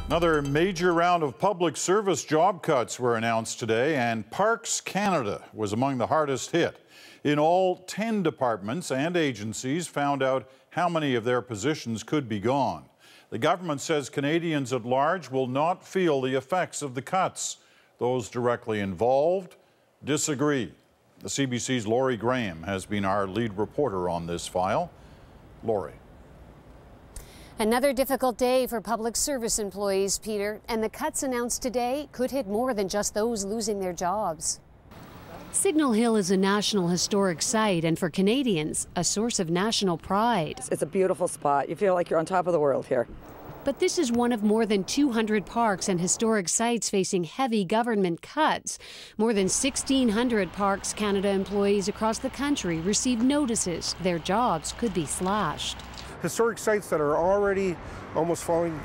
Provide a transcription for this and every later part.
Another major round of public service job cuts were announced today, and Parks Canada was among the hardest hit. In all, 10 departments and agencies found out how many of their positions could be gone. The government says Canadians at large will not feel the effects of the cuts. Those directly involved disagree. The CBC's Laurie Graham has been our lead reporter on this file. Laurie. Another difficult day for public service employees, Peter, and the cuts announced today could hit more than just those losing their jobs. Signal Hill is a National Historic Site and for Canadians, a source of national pride. It's a beautiful spot. You feel like you're on top of the world here. But this is one of more than 200 parks and historic sites facing heavy government cuts. More than 1,600 Parks Canada employees across the country received notices their jobs could be slashed. Historic sites that are already almost falling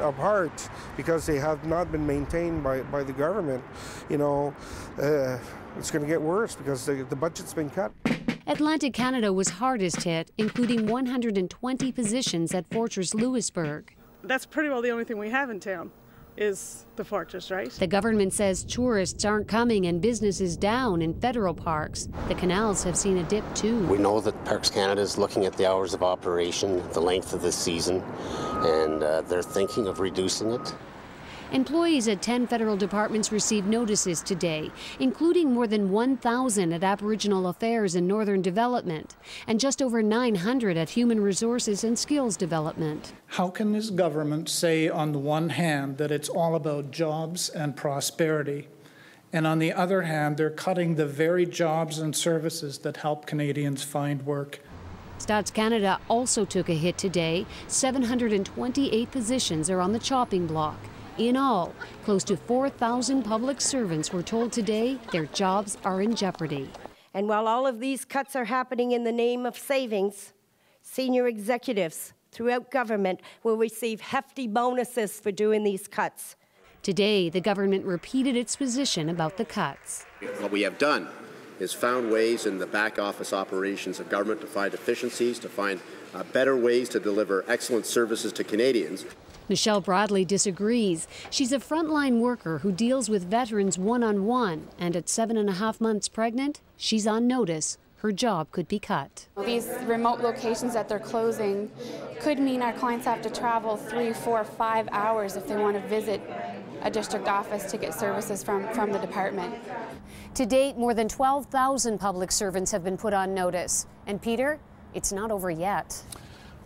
apart because they have not been maintained by the government, it's going to get worse because the budget's been cut. Atlantic Canada was hardest hit, including 120 positions at Fortress Louisbourg. That's pretty well the only thing we have in town is the Fortress, right? The government says tourists aren't coming and business is down in federal parks. The canals have seen a dip too. We know that Parks Canada is looking at the hours of operation, the length of the season, and they're thinking of reducing it. Employees at 10 federal departments received notices today, including more than 1,000 at Aboriginal Affairs and Northern Development, and just over 900 at Human Resources and Skills Development. How can this government say on the one hand that it's all about jobs and prosperity, and on the other hand they're cutting the very jobs and services that help Canadians find work? Stats Canada also took a hit today. 728 positions are on the chopping block. In all, close to 4,000 public servants were told today their jobs are in jeopardy. And while all of these cuts are happening in the name of savings, senior executives throughout government will receive hefty bonuses for doing these cuts. Today, the government repeated its position about the cuts. What we have done is found ways in the back office operations of government to find efficiencies, to find better ways to deliver excellent services to Canadians. Michelle Bradley disagrees. She's a frontline worker who deals with veterans one-on-one, and at 7.5 months pregnant, she's on notice. Her job could be cut. These remote locations that they're closing could mean our clients have to travel 3, 4, 5 hours if they want to visit a district office to get services from the department. To date, more than 12,000 public servants have been put on notice. And Peter, it's not over yet.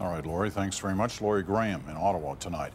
All right, Laurie, thanks very much. Laurie Graham in Ottawa tonight.